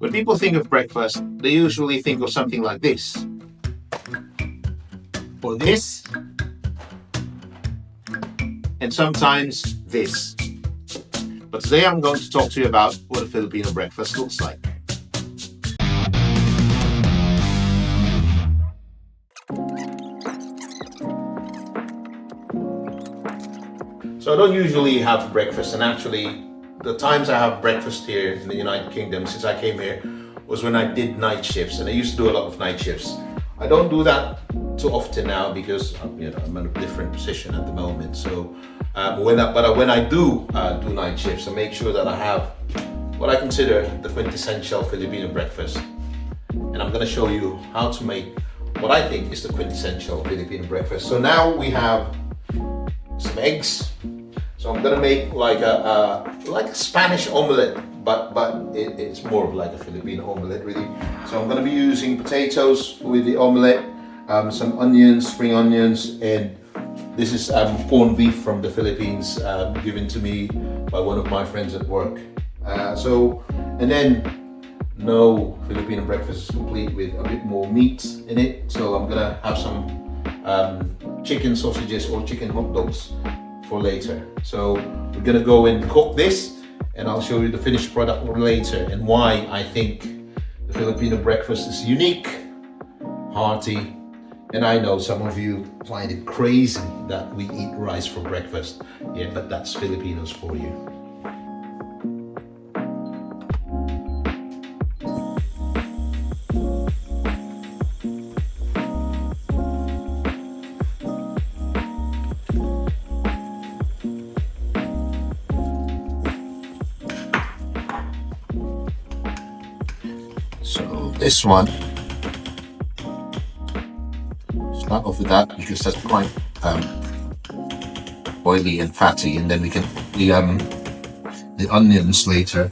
When people think of breakfast, they usually think of something like this, or this, and sometimes this. But today I'm going to talk to you about what a Filipino breakfast looks like. So I don't usually have breakfast, and actually the times I have breakfast here in the United Kingdom since I came here was when I did night shifts, and I used to do a lot of night shifts. I don't do that too often now because I'm in a different position at the moment. So when I do night shifts, I make sure that I have what I consider the quintessential Filipino breakfast, and I'm going to show you how to make what I think is the quintessential Filipino breakfast. So now we have some eggs. So I'm gonna make like a Spanish omelette, but it's more of like a Filipino omelette really. So I'm gonna be using potatoes with the omelette, some onions, spring onions, and this is corned beef from the Philippines, given to me by one of my friends at work. And then no Filipino breakfast is complete with a bit more meat in it. So I'm gonna have some chicken sausages or chicken hot dogs for later. So we're gonna go and cook this, and I'll show you the finished product later and why I think the Filipino breakfast is unique, hearty, and I know some of you find it crazy that we eat rice for breakfast. Yeah, but that's Filipinos for you. So this one, start off with that because that's quite oily and fatty, and then we can the onions later.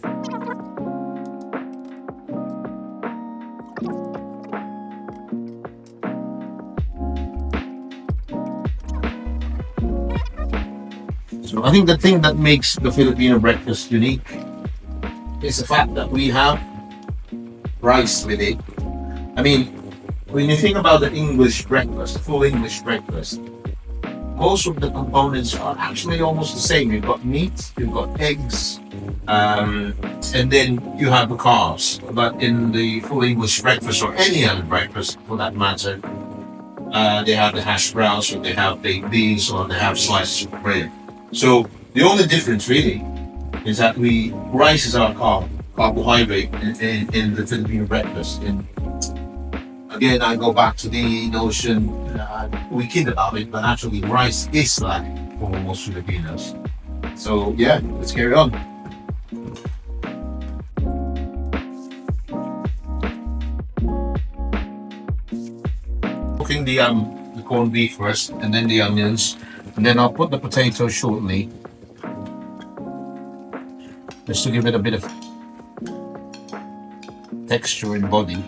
So I think the thing that makes the Filipino breakfast unique is the fact that we have rice with it. I mean, when you think about the English breakfast, full English breakfast, most of the components are actually almost the same. You've got meat, you've got eggs, and then you have the carbs. But in the full English breakfast, or any other breakfast for that matter, they have the hash browns, or they have baked beans, or they have slices of bread. So the only difference really is that rice is our carbohydrate in the Filipino breakfast. And again, I go back to the notion, we kid about it, but actually rice is like for most Filipinos. So yeah, let's carry on. Cooking the corned beef first, and then the onions, and then I'll put the potatoes shortly, just to give it a bit of texture and body.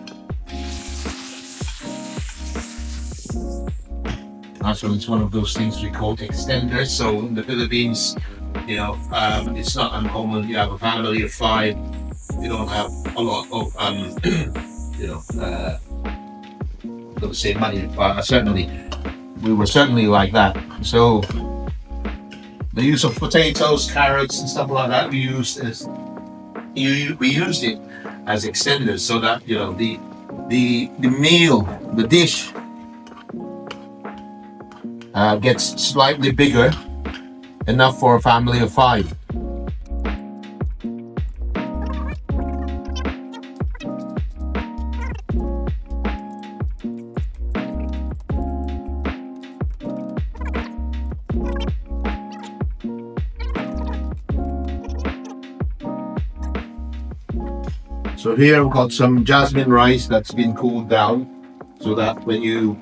Actually, it's one of those things we call extenders. So in the Philippines, it's not uncommon. You have a family of 5. You don't have a lot of, don't say money, but certainly we were certainly like that. So the use of potatoes, carrots, and stuff like that, we used it as extenders, so that the meal, the dish, gets slightly bigger, enough for a family of 5. So here I've got some jasmine rice that's been cooled down, so that when you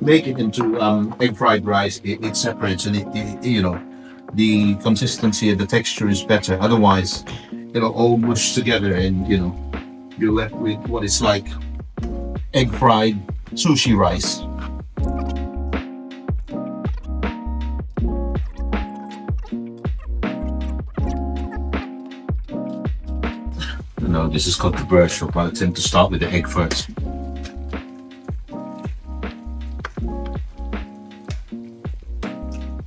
make it into egg fried rice, it separates, and the consistency and the texture is better. Otherwise, it'll all mush together, and you're left with what is like egg fried sushi rice. this is controversial, but I tend to start with the egg first.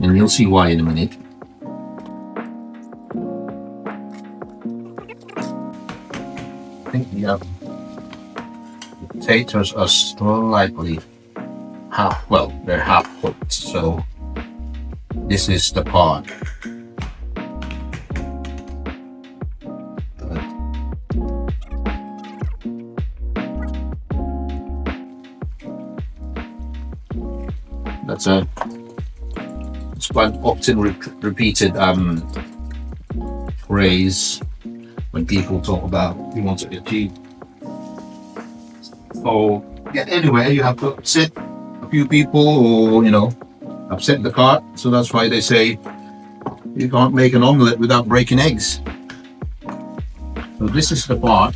And you'll see why in a minute. I think the potatoes are slightly they're half cooked, so this is the part. It's quite often repeated phrase when people talk about you want to achieve. So anyway, you have to upset a few people, or upset the cart. So that's why they say you can't make an omelette without breaking eggs. So this is the part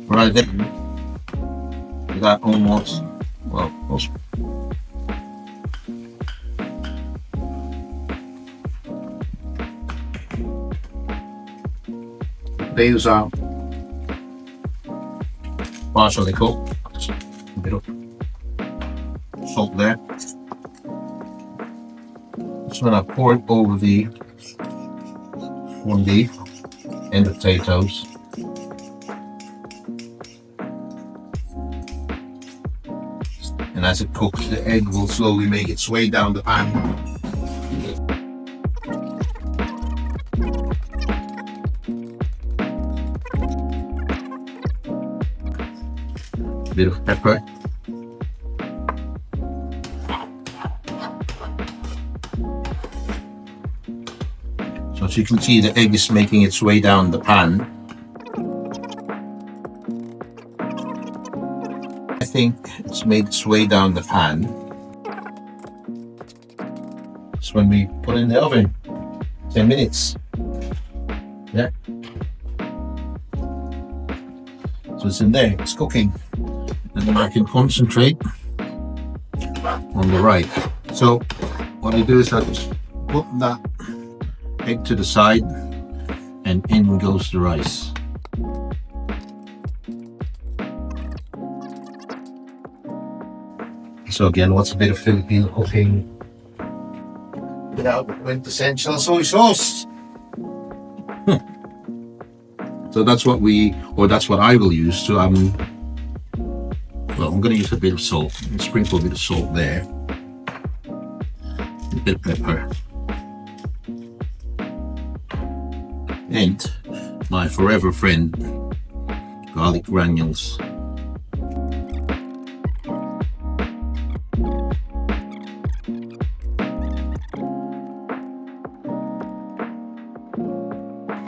right there. You got almost potatoes are partially cooked. Just a bit of salt there. So then I pour it over the corned beef and the potatoes. And as it cooks, the egg will slowly make its way down the pan. Bit of pepper. So as you can see, the egg is making its way down the pan. I think it's made its way down the pan. It's when we put it in the oven. 10 minutes. Yeah. So it's in there, it's cooking. And then I can concentrate on the right. So what I do is I just put that egg to the side and in goes the rice. So again, what's a bit of Filipino cooking without the quintessential soy sauce? So that's what I will use to I'm going to use a bit of salt, sprinkle a bit of salt there, a bit of pepper, and my forever friend, garlic granules.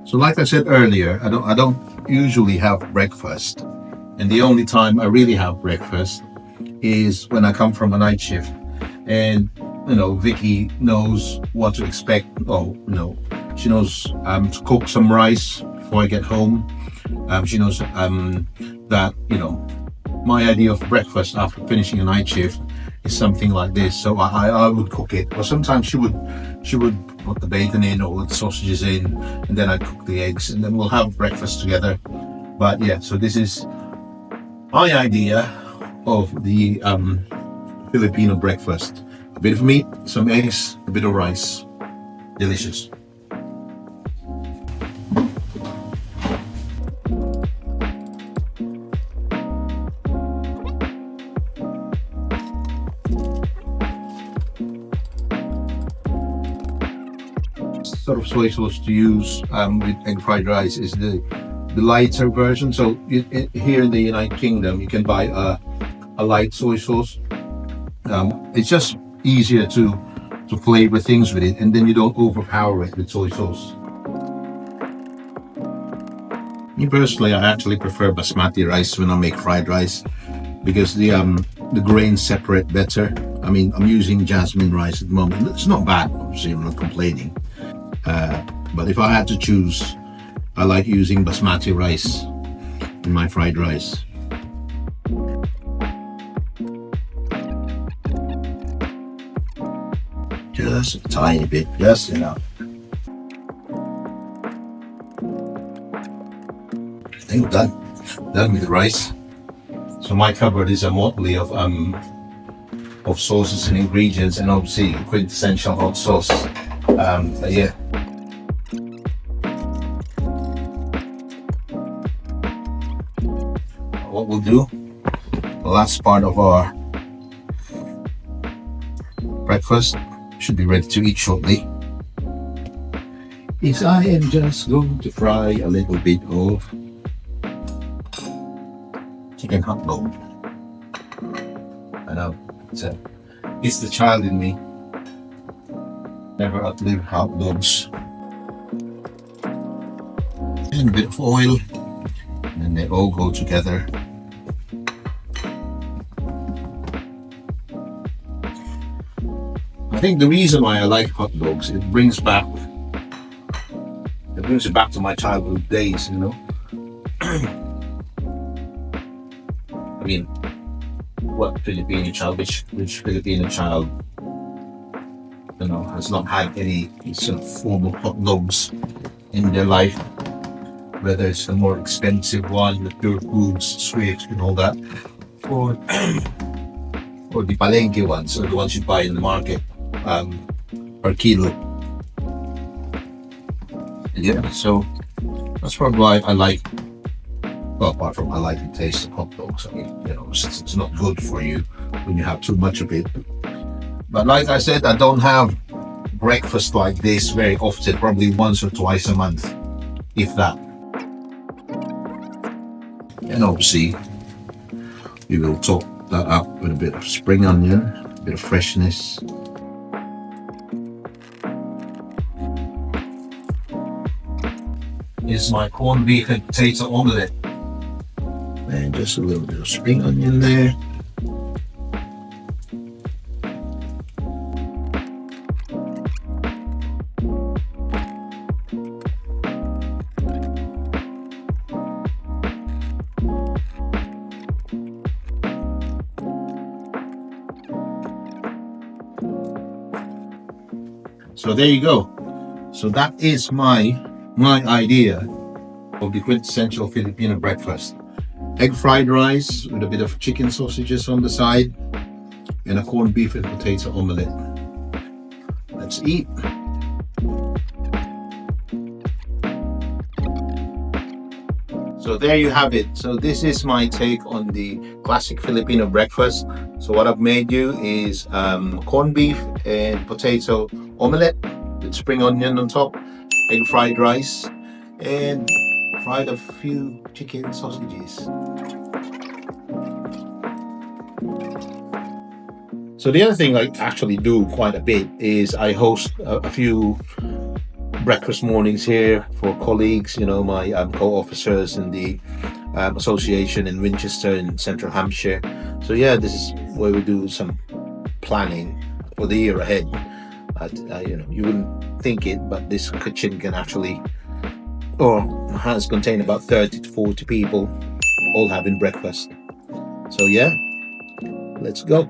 So like I said earlier, I don't usually have breakfast. And the only time I really have breakfast is when I come from a night shift. And, Vicky knows what to expect. She knows to cook some rice before I get home. She knows that, my idea of breakfast after finishing a night shift is something like this. So I would cook it. Or sometimes she would put the bacon in or the sausages in, and then I'd cook the eggs, and then we'll have breakfast together. But yeah, so this is my idea of the Filipino breakfast. A bit of meat, some eggs, a bit of rice. Delicious. Sort of soy sauce to use with egg fried rice is the lighter version. So here in the United Kingdom, you can buy a light soy sauce. It's just easier to flavor things with it, and then you don't overpower it with soy sauce. Me personally, I actually prefer basmati rice when I make fried rice because the grains separate better. I mean, I'm using jasmine rice at the moment. It's not bad, obviously, I'm not complaining. But if I had to choose, I like using basmati rice in my fried rice. Just a tiny bit, just enough. think done with the rice. So my cupboard is a motley of sauces and ingredients, and obviously quintessential hot sauce. But yeah. What we'll do, the last part of our breakfast, should be ready to eat shortly, is I am just going to fry a little bit of chicken hot dog. I know, it's the child in me. Never outlive hot dogs. And a bit of oil, and then they all go together. I think the reason why I like hot dogs, it brings it back to my childhood days, you know. I mean, what Filipino child, which Filipino child, you know, has not had any sort of form of hot dogs in their life, whether it's the more expensive one, the pure foods, sweets and all that, or the palengke ones, or the ones you buy in the market per kilo. Yeah, so that's probably why I like, well, apart from I like the taste of hot dogs. I mean, you know, it's not good for you when you have too much of it. But like I said, I don't have breakfast like this very often, probably once or twice a month, if that. And obviously, we will top that up with a bit of spring onion, a bit of freshness. Is my corned beef and potato omelette. And just a little bit of spring onion there. So there you go. So that is my idea of the quintessential Filipino breakfast. Egg fried rice with a bit of chicken sausages on the side and a corned beef and potato omelette. Let's eat. So there you have it. So this is my take on the classic Filipino breakfast. So what I've made you is corned beef and potato omelette with spring onion on top, egg fried rice, and fried a few chicken sausages. So the other thing I actually do quite a bit is I host a few breakfast mornings here for colleagues, you know, my co-officers in the association in Winchester in Central Hampshire. So yeah, this is where we do some planning for the year ahead. You know, you wouldn't think it, but this kitchen can actually, or has contained about 30 to 40 people all having breakfast. So yeah, let's go.